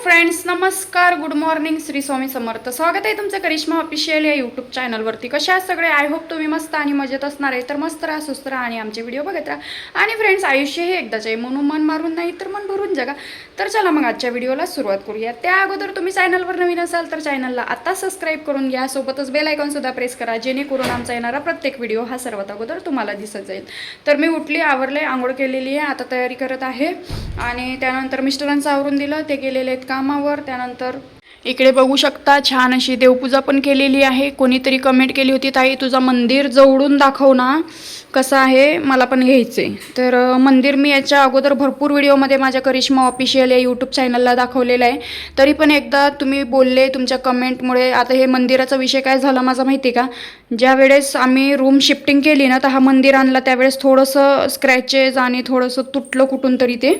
Friends, नमस्कार, good morning, Shri Swami Samarth. स्वागत आहे तुमचं करिश्मा ऑफिशियल या यूट्यूब चॅनलवरती. कशा आहात सगळे? आय होप तुम्ही मस्त आणि मजेत असणार आहे. तर मस्त राहा, सुस्त राहा आणि आमचे व्हिडिओ बघत राहा. आणि फ्रेंड्स, आयुष्य हे एकदाच आहे, म्हणून मन मारून नाही तर मन भरून जगा. तर चला मग आजच्या व्हिडिओला सुरुवात करूया. त्या अगोदर तुम्ही चॅनलवर नवीन असाल तर चॅनलला आता सबस्क्राईब करून घ्या. सोबतच बेल आयकॉनसुद्धा प्रेस करा, जेणेकरून आमचा येणारा प्रत्येक व्हिडिओ हा सर्वात अगोदर तुम्हाला दिसत जाईल. तर मी उठली, आवरले, आंघोळ केलेली आहे, आता तयारी करत आहे. आणि त्यानंतर मिस्टरांचं आवरून दिलं, ते गेलेले आहेत कामावर. त्यानंतर इकडे बघू शकता छान अशी देवपूजा पण केलेली आहे. कोणीतरी कमेंट केली होती, ताई तुझा मंदिर जवळून दाखव ना, कसं आहे, मला पण घ्यायचं आहे. तर मंदिर मी याच्या अगोदर भरपूर व्हिडिओमध्ये माझ्या करिश्मा ऑफिशियल या यूट्यूब चॅनलला दाखवलेलं आहे. तरी पण एकदा तुम्ही बोलले तुमच्या कमेंटमुळे. आता हे मंदिराचा विषय काय झाला माझा माहिती आहे का? ज्या वेळेस आम्ही रूम शिफ्टिंग केली ना, तर हा मंदिर आणला त्यावेळेस थोडंसं स्क्रॅचेस आणि थोडंसं तुटलं कुठून तरी ते.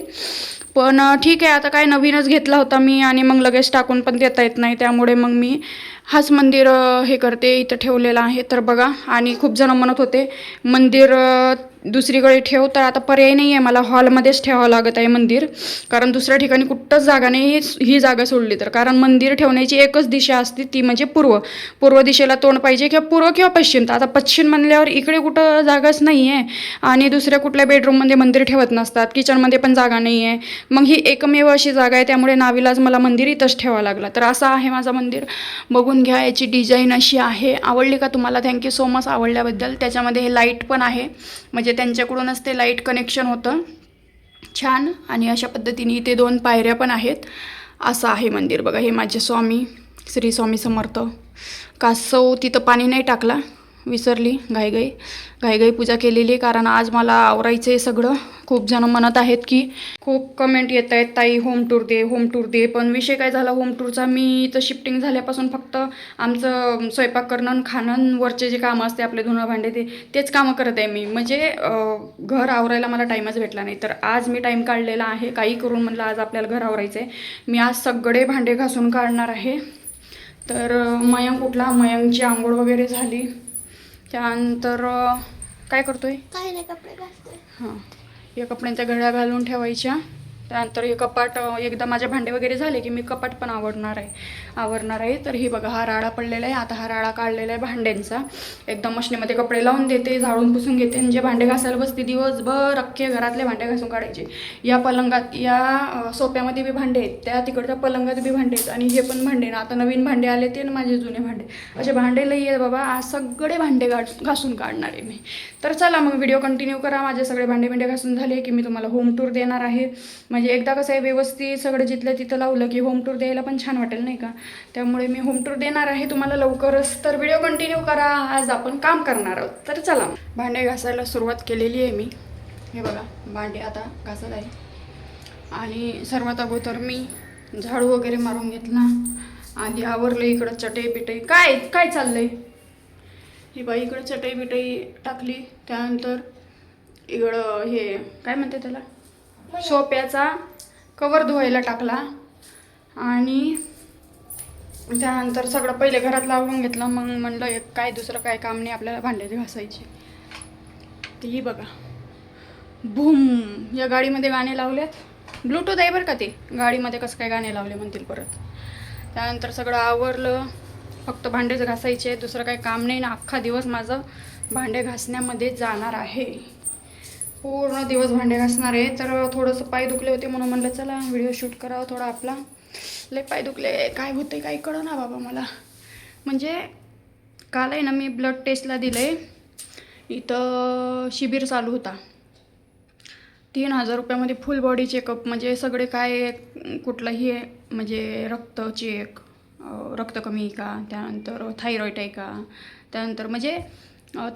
पण ठीक आहे, आता काय नवीनच घेतला होता मी आणि मग लगेच टाकून पण देता येत नाही, त्यामुळे मग मी हाच मंदिर हे करते, इथं ठेवलेला आहे. तर बघा, आणि खूप जण म्हणत होते मंदिर दुसरीकडे ठेव, तर आता पर्याय नाही आहे, मला हॉलमध्येच ठेवावं लागत आहे मंदिर, कारण दुसऱ्या ठिकाणी कुठंच जागा नाही. ही जागा सोडली तर, कारण मंदिर ठेवण्याची एकच दिशा असते, ती म्हणजे पूर्व दिशेला तोंड पाहिजे, किंवा पूर्व किंवा पश्चिम. तर आता पश्चिम म्हणल्यावर इकडे कुठं जागाच नाही आहे, आणि दुसऱ्या कुठल्या बेडरूममध्ये मंदिर ठेवत नसतात, किचनमध्ये पण जागा नाही आहे. मग ही एकमेव अशी जागा आहे, त्यामुळे नावीलाज मला मंदिर इथंच ठेवावं लागलं. तर असं आहे माझं मंदिर, बघून घ्या. याची डिझाईन अशी आहे. आवडली का तुम्हाला? थँक्यू सो मच आवडल्याबद्दल. त्याच्यामध्ये हे लाईट पण आहे, म्हणजे त्यांच्याकडूनच ते लाईट कनेक्शन होतं छान. आणि अशा पद्धतीने इथे 2 पायऱ्या पण आहेत. असं आहे मंदिर. बघा, हे माझे स्वामी श्री स्वामी समर्थ. कासव तिथं पाणी नाही टाकला, विसरली, घाईघाई पूजा केलेली, कारण आज मला आवरायचं आहे सगळं. खूप जण म्हणत आहेत की, खूप कमेंट येत आहेत, ताई होम टूर दे, होम टूर दे. पण विषय काय झाला होम टूरचा, मी इथं शिफ्टिंग झाल्यापासून फक्त आमचं स्वयंपाक करणं, खाणं, वरचे जे कामं असते आपले धुणं भांडे, तेच कामं करत आहे मी. म्हणजे घर आवरायला मला टाईमच भेटला नाही. तर आज मी टाईम काढलेला आहे, काही करून म्हणलं आज आपल्याला घर आवरायचं आहे. मी आज सगळे भांडे घासून काढणार आहे. तर मयंक उठला, मयंकची आंघोळ वगैरे झाली. त्यानंतर काय करतोय? काही नाही, कपडे घालतोय. हां, या कपड्यांच्या घड्या घालून ठेवायच्या. त्यानंतर हे कपाट, एकदा माझे भांडे वगैरे झाले की मी कपाट पण आवरणार आहे. तर हे बघा, हा राडा पडलेला आहे. आता हा राडा काढलेला आहे भांड्यांचा. एकदम मशनीमध्ये कपडे लावून देते, झाडून पुसून घेते, आणि जे भांडे घासायला बसते दिवसभर अख्खे घरातले भांडे घासून काढायचे. या पलंगात, या सोप्यामध्ये बी भांडे आहेत, त्या तिकडच्या पलंगात बी भांडे आहेत, आणि हे पण भांडे ना, आता नवीन भांडे आले ते ना, माझे जुने भांडे, असे भांडे लई आहेत बाबा. आज सगळे भांडे घासून काढणार आहे मी. तर चला मग व्हिडिओ कंटिन्यू करा. माझे सगळे भांडे घासून झाले की मी तुम्हाला होम टूर देणार आहे. म्हणजे एकदा कसं आहे, व्यवस्थित सगळं जिथलं तिथं लावलं की होम टूर द्यायला पण छान वाटेल, नाही का? त्यामुळे मी होम टूर देणार आहे तुम्हाला लवकरच. तर व्हिडिओ कंटिन्यू करा, आज आपण काम करणार आहोत. तर चला, भांडे घासायला सुरुवात केलेली आहे मी. हे बघा, भांडे आता घासत आहे. आणि सर्वात अगोदर मी झाडू वगैरे मारून घेतला, आधी आवरलं. इकडं चटई बिटई काय चाललंय, ही बाई इकडं चटई बिटई टाकली. त्यानंतर इकडं हे काय म्हणते त्याला, सोप्याचा कवर धुवायला टाकला. आणि त्यानंतर सगळं पहिले घरात आवरून घेतलं. मग म्हणलं काय दुसरं काय काम नाही आपल्याला, भांडे घासायचे. ती बघा, बूम, या गाडीमध्ये गाणे लावलेत, ब्लूटूथ आहे बरं का ते. गाडीमध्ये कसं काय गाणे लावले म्हणतील परत. त्यानंतर सगळं आवरलं, फक्त भांडेच घासायचे, दुसरं काही काम नाही ना. अख्खा दिवस माझं भांडे घासण्यामध्ये जाणार आहे, पूर्ण दिवस भांडे घासणार आहे. तर थोडंसं पाय दुखले होते, म्हणून म्हणलं चला व्हिडिओ शूट करावं थोडा आपला. लय पाय दुखले, काय होते काही कळलं ना बाबा मला. म्हणजे काल आहे ना, मी ब्लड टेस्टला दिलं आहे. इथं शिबिर चालू होता, 3000 रुपयामध्ये फुल बॉडी चेकअप, म्हणजे सगळे काय, कुठलंही म्हणजे रक्त चेक, रक्त कमी आहे का, त्यानंतर थायरॉईड आहे का, त्यानंतर म्हणजे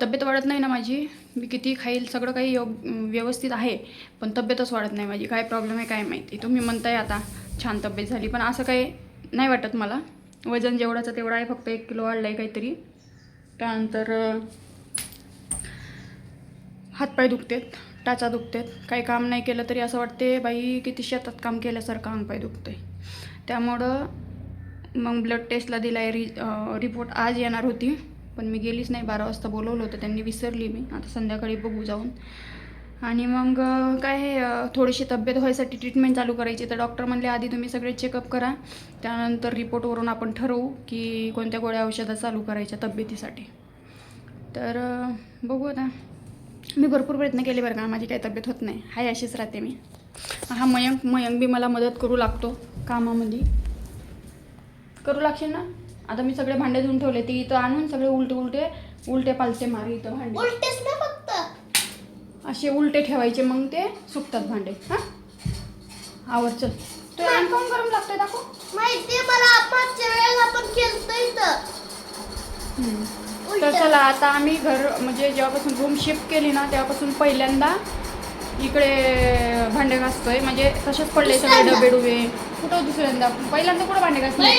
तब्येत वाढत नाही ना माझी, मी किती खाईल सगळं काही व्यवस्थित आहे, पण तब्येतच वाढत नाही माझी. काय प्रॉब्लेम आहे काय माहिती. तुम्ही म्हणताय आता छान तब्येत झाली, पण असं काही नाही वाटत मला. वजन जेवढाचं तेवढं आहे, फक्त 1 किलो वाढलं आहे काहीतरी. त्यानंतर हातपाय दुखतात, टाचा दुखतात, काही काम नाही केलं तरी असं वाटते बाई किती शेतात काम केल्यासारखं अंगपाय दुखतं आहे. त्यामुळं मग ब्लड टेस्टला दिला आहे. रिपोर्ट आज येणार होती, पण मी गेलीच नाही. 12 वाजता बोलवलं होतं त्यांनी, विसरली मी. आता संध्याकाळी बघू जाऊन. आणि मग काय थोडीशी तब्येत व्हायसाठी ट्रीटमेंट चालू करायची. तर डॉक्टर म्हणले आधी तुम्ही सगळे चेकअप करा, त्यानंतर रिपोर्टवरून आपण ठरवू की कोणत्या गोळ्या औषधं चालू करायच्या तब्येतीसाठी. तर बघू आता. मी भरपूर प्रयत्न केले बरं का, माझी काही तब्येत होत नाही, हाय अशीच राहते मी. हा मयंक बी मला मदत करू लागतो कामामध्ये. करू लागशील ना? आता मी सगळे भांडे धुवून ठेवले, ती इथं आणून सगळे उलटे पालटे मारी इथं भांडे. उलटेच ना फक्त असे उलटे ठेवायचे, मग ते सुकतात भांडे. हां आवर चल. तू आण काऊन गरम लागतंय दाखव. माहिती मला मागच्या वेळेला आपण केलतं इथं. तर चला आता आम्ही घर म्हणजे जेव्हापासून रूम शिफ्ट केली ना तेव्हापासून पहिल्यांदा इकडे भांडे घासतोय. म्हणजे तसेच पडले सगळे डबे डुबे. कुठं दुसऱ्यांदा? पहिल्यांदा कुठं भांडे घासले?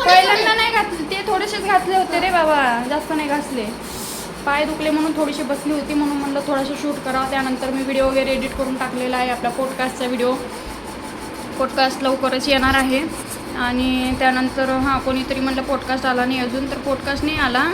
पहिल्यांदा नाही घातले, ते थोडेसेच घातले होते रे बाबा, जास्त नाही घासले. पाय दुखले म्हणून थोडीशी बसली होती, म्हणून म्हणलं थोडंसं शूट करा. त्यानंतर मी व्हिडिओ वगैरे एडिट करून टाकलेला आहे. आपला पॉडकास्टचा पॉडकास्ट लवकरच येणार आहे. आणि त्यानंतर कोणीतरी म्हणलं पॉडकास्ट आला नाही अजून, तर पॉडकास्ट नाही आला.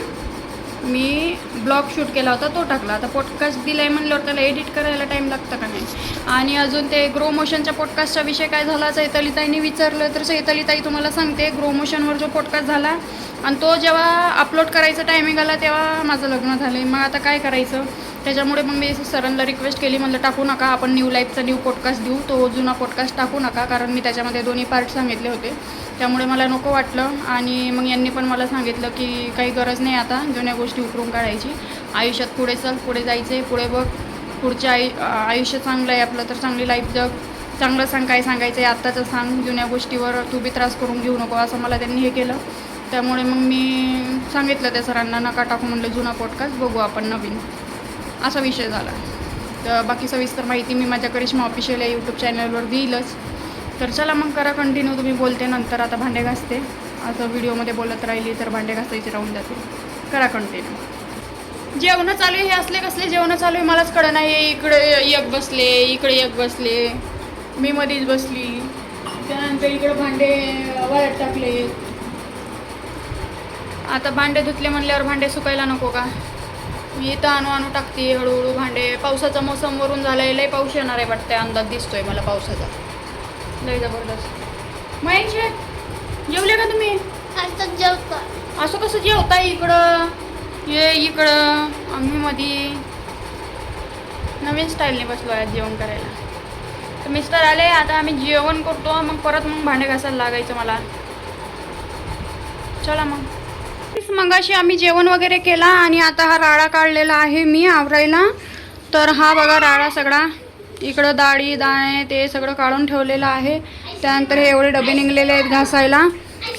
मी ब्लॉग शूट केला होता तो टाकला. आता पॉडकास्ट दिला आहे म्हणल्यावर त्याला एडिट करायला टाईम लागतं का नाही. आणि अजून ते ग्रो मोशनच्या पॉडकास्टचा विषय काय झाला चैतालीताईंनी विचारलं, तर चैतालीताई तुम्हाला सांगते ग्रो मोशनवर जो पॉडकास्ट झाला आणि तो जेव्हा अपलोड करायचं टायमिंग आला तेव्हा माझं लग्न झालं आहे. मग आता काय करायचं? त्याच्यामुळे मग मी सरांना रिक्वेस्ट केली, म्हणलं टाकू नका, आपण न्यू लाईफचा न्यू पॉडकास्ट देऊ, तो जुना पॉडकास्ट टाकू नका, कारण मी त्याच्यामध्ये दोन्ही पार्ट सांगितले होते. त्यामुळे मला नको वाटलं. आणि मग यांनी पण मला सांगितलं की काही गरज नाही आता जुन्या गोष्टी उकरून काढायची. आयुष्यात पुढे चल, पुढे जायचं आहे, पुढे बघ, पुढचे आयुष्य चांगलं आहे आपलं, तर चांगली लाईफ जग, चांगलं सांग, काय सांगायचं आहे आत्ताचं सांग, जुन्या गोष्टीवर तू बी त्रास करून घेऊ नको, असं मला त्यांनी हे केलं. त्यामुळे मग मी सांगितलं त्या सरांना नका टाकू, म्हणलं जुना पॉडकास्ट बघू आपण नवीन, असा विषय झाला. तर बाकी सविस्तर माहिती मी माझ्या करिश्मा ऑफिशियल या यूट्यूब चॅनलवर देईलच. तर चला मग करा कंटिन्यू, तुम्ही बोलते नंतर. आता भांडे घासते, असं व्हिडिओमध्ये बोलत राहिली तर भांडे घासायचे राहून जाते. करा कंटिन्यू. जेवणं चालू आहे, हे असले कसले जेवणं चालू आहे मलाच कळलं नाही. इकडे एक बसले, इकडे एक बसले, मी मध्येच बसली. त्यानंतर इकडे भांडे वाळत टाकले. आता भांडे धुतले म्हणल्यावर भांडे सुकायला नको का? मी इथं आणू टाकते हळूहळू भांडे. पावसाचा मोसम वरून झाला आहे, लय पाऊस येणार आहे वाटतं, अंदाज दिसतोय मला पावसाचा लय जबरदस्त. महेश जेवले का तुम्ही? आता जेवतो. असं कसं जेवताय? इकडं ये, इकडं आम्ही मध्ये नवीन स्टाईलने बसलो आहे जेवण करायला. तर मिस्टर आले, आता आम्ही जेवण करतो, मग परत भांडे घासायला लागायचं मला. चला मग अशी आम्ही जेवण वगैरे केला आणि आता हा राडा काढलेला आहे मी आवरायला. तर हा बघा राडा सगळा, इकडं दाढी दाणे ते सगळं काढून ठेवलेलं आहे. त्यानंतर हे एवढे डबे निघलेले आहेत घासायला,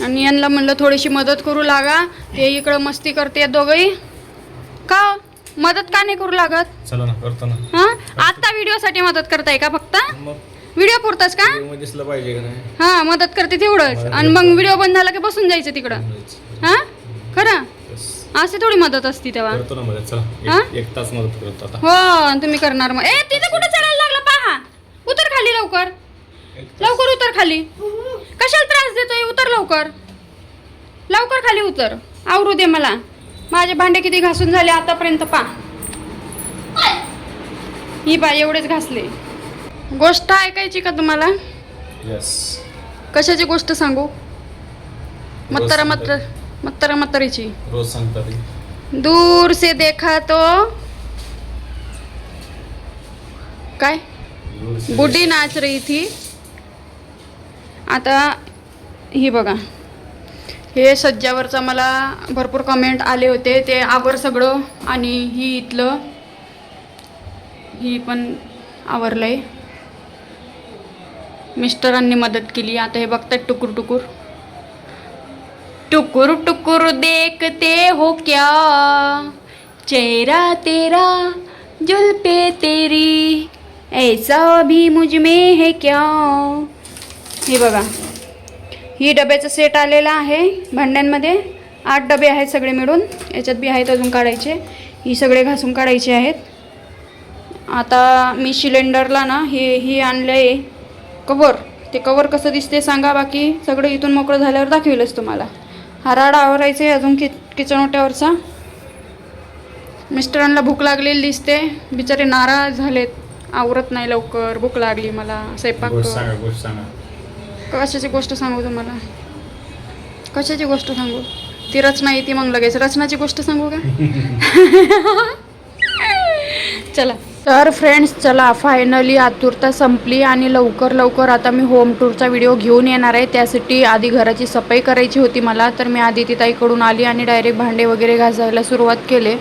आणि यांना म्हणलं थोडीशी मदत करू लागा. ते इकडं मस्ती करते दोघंही. का मदत का नाही करू लागत? चला ना, करतो ना. हां आता व्हिडिओसाठी मदत करताय का? फक्त व्हिडिओ पुरतच का? दिसलं पाहिजे का नाही? हां मदत करते तेवढंच, आणि मग व्हिडिओ बंद झाला की बसून जायचं तिकडं. हां खरं असे थोडी मदत असती तेव्हा. करतो ना मदत, चला. हा? एक तास मदत करतो आता. हो तुम्ही करणार मग. ए तिथे कुठे चढायला लागला पहा. उतर खाली लवकर, लवकर उतर खाली. कशाला त्रास देतोय? उतर लवकर, लवकर खाली उतर. आवरू दे मला. माझे भांडे किती घासून झाले आतापर्यंत पा. ही पा एवढेच घासले. गोष्ट ऐकायची का तुम्हाला? यस. कशाची गोष्ट सांगू? म्हातारीची. रोज सांगतात. दूर से देखा तो काय बुड्ढी नाच रही थी. आता ही बघा, हे सज्जावरचा मला भरपूर कमेंट आले होते, ते आवर सगळं. आणि ही इथलं ही पण आवरलंय. मिस्टरांनी मदत केली. आता हे बघतात टुकुर टुकुर टुकुर टुकुर देखते हो क्या, चेहरा तेरा जुल्फे तेरी, ऐसा भी मुझ में है क्या. हे बघा, ही डब्याचा सेट आलेला आहे भांड्यांमध्ये. 8 डबे आहेत सगळे मिळून. याच्यात बी आहेत अजून काढायचे. ही सगळे घासून काढायचे आहेत. आता मी सिलेंडरला ना ही आणलं आहे कवर. ते कवर कसं दिसते सांगा. बाकी सगळं इथून मोकळं झाल्यावर दाखवेलच तुम्हाला. हा राडा आवरायचा आहे अजून किचन ओट्यावरचा. मिस्टरांना भूक लागलेली दिसते, बिचारे नाराज झालेत, आवरत नाही लवकर, भूक लागली मला, स्वयंपाक गोष्ट कर. सांगा गोष्ट सांगा. कशाची गोष्ट सांगू तुम्हाला? कशाची गोष्ट सांगू? ती रचना येते मग लगेच रचनाची गोष्ट सांगू का? चला तर फ्रेंड्स, चला फायनली आतुरता संपली आणि लवकर लवकर आता मी होम टूरचा व्हिडिओ घेऊन येणार आहे. त्यासाठी आधी घराची सफाई करायची होती मला, तर मी आधी ताईकडून आली आणि डायरेक्ट भांडे वगैरे घासायला सुरुवात केले.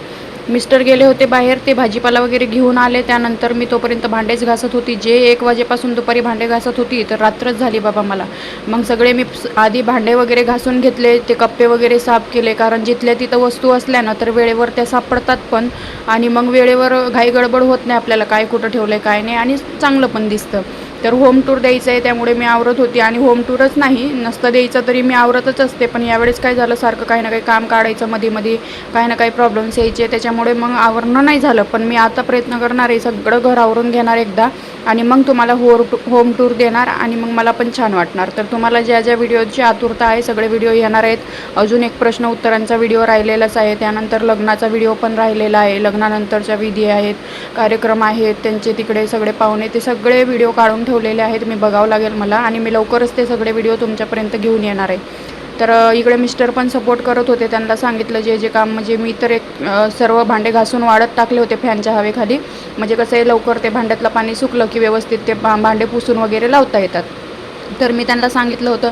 मिस्टर गेले होते बाहेर, ते भाजीपाला वगैरे घेऊन आले. त्यानंतर मी तोपर्यंत भांडेच घासत होती. जे 1 वाजेपासून दुपारी भांडे घासत होती तर रात्रच झाली बाबा मला. मग सगळे मी आधी भांडे वगैरे घासून घेतले, ते कप्पे वगैरे साफ केले, कारण जिथल्या तिथं वस्तू असल्या ना तर वेळेवर त्या सापडतात पण, आणि मग वेळेवर घाई गडबड होत नाही आपल्याला, काय कुठं ठेवलं आहे काय नाही, आणि चांगलं पण दिसतं. तर होम टूर द्यायचं आहे त्यामुळे मी आवरत होती, आणि होम टूरच नाही नसतं द्यायचं तरी मी आवरतच असते, पण यावेळेस काय झालं, सारखं काही ना काही काम काढायचं मध्ये काही ना काही प्रॉब्लेम्स यायचे, त्याच्यामुळे मग आवरणं नाही झालं. पण मी आता प्रयत्न करणार आहे, सगळं घर आवरून घेणार एकदा, आणि मग तुम्हाला होम टूर देणार, आणि मग मला पण छान वाटणार. तर तुम्हाला ज्या ज्या व्हिडिओची आतुरता आहे सगळे व्हिडिओ येणार आहेत. अजून एक प्रश्न उत्तरांचा व्हिडिओ राहिलेलाच आहे, त्यानंतर लग्नाचा व्हिडिओ पण राहिलेला आहे, लग्नानंतरच्या विधी आहेत, कार्यक्रम आहेत, त्यांचे तिकडे सगळे पाहुणे, ते सगळे व्हिडिओ काढून ठेवलेले आहेत. मी बघावं लागेल मला, आणि मी लवकरच ते सगळे व्हिडिओ तुमच्यापर्यंत घेऊन येणार आहे. तर इकडे मिस्टर पण सपोर्ट करत होते, त्यांना सांगितलं जे जे काम, म्हणजे मी तर सर्व भांडे घासून वाळत टाकले होते फॅनच्या हवेखाली, म्हणजे कसं आहे लवकर ते भांड्यातलं पाणी सुकलं की व्यवस्थित ते भांडे पुसून वगैरे लावता येतात. तर मी त्यांना सांगितलं होतं,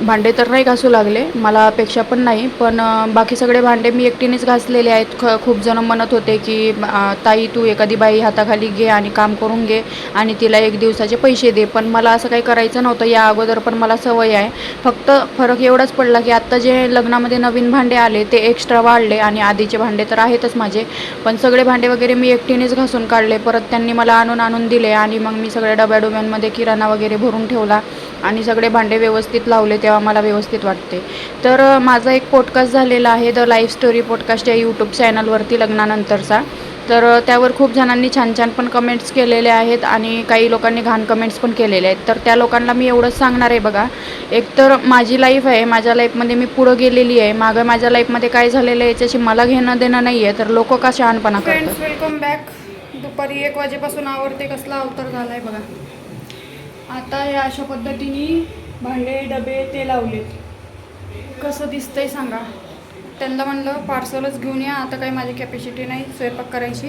भांडे तर नाही घासू लागले, मला अपेक्षा पण नाही, पण बाकी सगळे भांडे मी एकटीनेच घासलेले आहेत. खूप जण म्हणत होते की ताई तू एखादी बाई हाताखाली घे आणि काम करून घे आणि तिला 1 दिवसाचे पैसे दे, पण मला असं काही करायचं नव्हतं. या अगोदर पण मला सवय आहे. फक्त फरक एवढाच पडला की आत्ता जे लग्नामध्ये नवीन भांडे आले ते एक्स्ट्रा वाढले, आणि आधीचे भांडे तर आहेतच माझे, पण सगळे भांडे वगैरे मी एकटीनेच घासून काढले. परत त्यांनी मला आणून दिले, आणि मग मी सगळ्या डब्यामध्ये किराणा वगैरे भरून ठेवला, आणि सगळे भांडे व्यवस्थित लावले, तेव्हा मला व्यवस्थित वाटते. तर माझा एक पॉडकास्ट झालेला आहे, द लाईफ स्टोरी पॉडकास्ट या यूट्यूब चॅनलवरती लग्नानंतरचा. तर त्यावर खूप जणांनी छान छान पण कमेंट्स केलेले आहेत, आणि काही लोकांनी घाण कमेंट्स पण केलेले आहेत. तर त्या लोकांना मी एवढंच सांगणार आहे बघा, एकतर माझी लाईफ आहे, माझ्या लाईफमध्ये मी पुढं गेलेली आहे, मागं माझ्या लाईफमध्ये काय झालेलं आहे याच्याशी मला घेणं देणं नाही आहे, तर लोक का शहाणपणा करतात. Friends, welcome back. दुपारी 1 वाजेपासून आवरते, कसला अवतार झाला आहे बघा. आता या अशा पद्धतीने भांडे डबे ते लावलेत, कसं दिसतंय सांगा. त्यांना म्हणलं पार्सलच घेऊन या, आता काही माझी कॅपॅसिटी नाही स्वयंपाक करायची.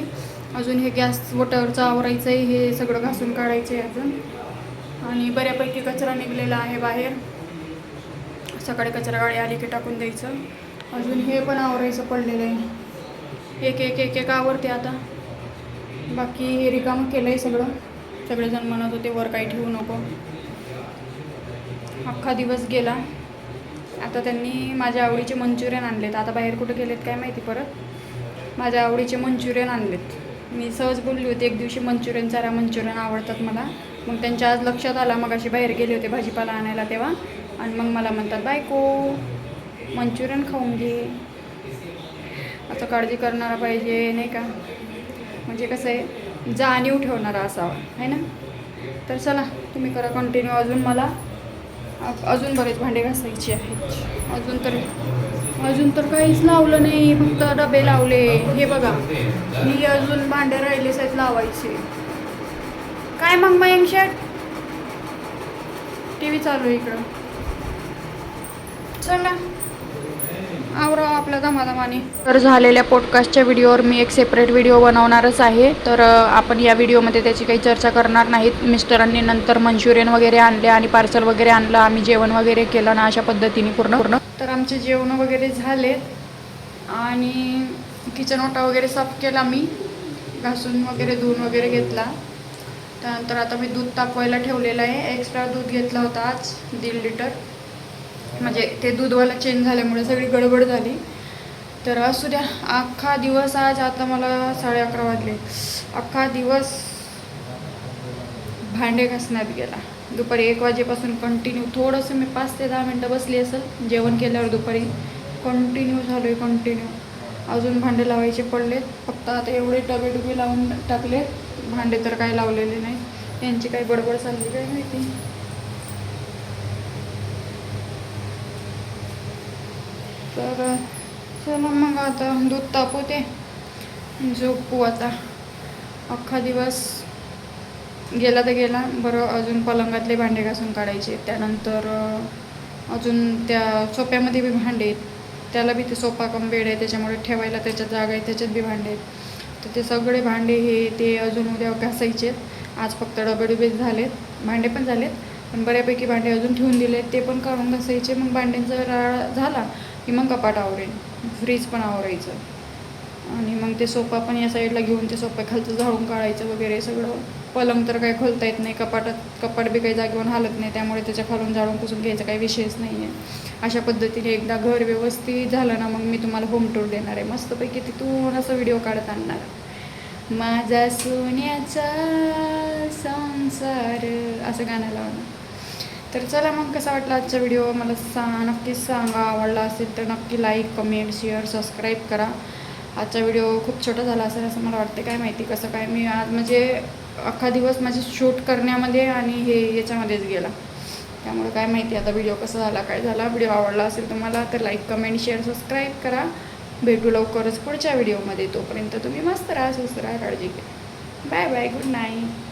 अजून हे गॅस वटावरचं आवरायचं आहे, हे सगळं घासून काढायचं आहे अजून, आणि बऱ्यापैकी कचरा निघलेला आहे बाहेर, सकाळी कचरा गाडी आली की टाकून द्यायचं. अजून हे पण आवरायचं पडलेलं आहे, एक एक आवरते आता. बाकी हे रिकामं केलं आहे सगळं. सगळेजण म्हणत होते वर काही ठेवू नको. अख्खा दिवस गेला. आता त्यांनी माझ्या आवडीचे मंचुरियन आणलेत, आता बाहेर कुठे गेलेत काय माहिती. परत माझ्या आवडीचे मंचुरियन आणलेत. मी सहज बोलली होती एक दिवशी मंचुरियन चारा, मंचुरियन आवडतात मला. मग त्यांच्या आज लक्षात आला, मग अशी बाहेर गेले होते भाजीपाला आणायला तेव्हा, आणि मग मला म्हणतात बायको मंचुरियन खाऊन घे. आता काळजी करणारा पाहिजे नाही का, म्हणजे कसं आहे जाणीव ठेवणारा असावा आहे ना. तर चला तुम्ही करा कंटिन्यू. अजून बरेच भांडे घासायचे आहेत. अजून तर काहीच लावलं नाही, फक्त डबे लावले. हे बघा, मी अजून भांडे राहिलेच आहेत लावायचे. काय मग मयंक शेट, टी व्ही चालू आहे इकडं. चला आवरा आपल्या दमादमाने. तर झालेल्या पॉडकास्टच्या व्हिडिओवर मी एक सेपरेट व्हिडिओ बनवणारच आहे, तर आपण या व्हिडिओमध्ये त्याची काही चर्चा करणार नाहीत. मिस्टरांनी नंतर मंचुरियन वगैरे आणले आणि पार्सल वगैरे आणलं, आम्ही जेवण वगैरे केलं ना अशा पद्धतीने पूर्ण. तर आमचे जेवण वगैरे झाले, आणि किचन ओटा वगैरे साफ केला मी, घासून वगैरे धुवून वगैरे घेतला. त्यानंतर आता मी दूध तापवायला ठेवलेलं आहे. एक्स्ट्रा दूध घेतला होता आज 1.5 लिटर, म्हणजे ते दूधवाला चेंज झाल्यामुळे सगळी गडबड झाली. तर असू द्या. अख्खा दिवस आज, आता मला 11:30 वाजले, अख्खा दिवस भांडे घासण्यात गेला. दुपारी 1 वाजेपासून कंटिन्यू, थोडंसं मी 5 ते 10 मिनटं बसली असेल जेवण केल्यावर, दुपारी कंटिन्यू झालो आहे कंटिन्यू. अजून भांडे लावायचे पडलेत, फक्त आता एवढे डबे लावून टाकले, भांडे तर काय लावलेले नाही. यांची काही गडबड चालली काय माहिती. तर चला मग आता दूध तापवते, झोपू आता. अख्खा दिवस गेला तर गेला. बरं, अजून पलंगातले भांडे घासून काढायचे. त्यानंतर अजून त्या सोप्यामध्ये बी भांडे आहेत. त्याला बी ते सोफा कम बेड आहे, त्याच्यामुळे ठेवायला त्याच्यात जागा आहे, त्याच्यात बी भांडे आहेत. तर ते सगळे भांडे हे ते अजून उद्या घासायचे आहेत. आज फक्त डबे झालेत, भांडे पण झालेत, पण बऱ्यापैकी भांडे अजून ठेवून दिलेत, ते पण काढून घासायचे. मग भांड्यांचा राळ झाला की मग कपाट आवरेन, फ्रीज पण आवरायचं, आणि मग ते सोफा पण या साईडला घेऊन ते सोफा खालचं झाडून काढायचं वगैरे सगळं. पलंग तर काही खोलता येत नाही, कपाट बी काही जागेवर हालत नाही, त्यामुळे त्याच्या खालून झाडून पुसून घ्यायचा काही विषयच नाही आहे. अशा पद्धतीने एकदा घर व्यवस्थित झालं ना, मग मी तुम्हाला होम टूर देणार आहे मस्तपैकी. तिथून असं व्हिडिओ काढत आणणार. माझा सोन्याचा संसार असं गाणं लावणार. तर चला मग, कसा वाटला आजचा व्हिडिओ मला नक्कीच सांगा. आवडला असेल तर नक्की लाईक, कमेंट, शेअर, सबस्क्राईब करा. आजचा व्हिडिओ खूप छोटा झाला असेल असं मला वाटते, काय माहिती कसं काय. मी आज म्हणजे अख्खा दिवस माझे शूट करण्यामध्ये आणि हे याच्यामध्येच गेला, त्यामुळे काय माहिती आता व्हिडिओ कसा झाला, काय झाला. व्हिडिओ आवडला असेल तुम्हाला तर लाईक, कमेंट, शेअर, सबस्क्राईब करा. भेटू लवकरच पुढच्या व्हिडिओमध्ये. तोपर्यंत तुम्ही मस्त राहा, सुस्त राहा, काळजी घ्या. Bye bye, good night.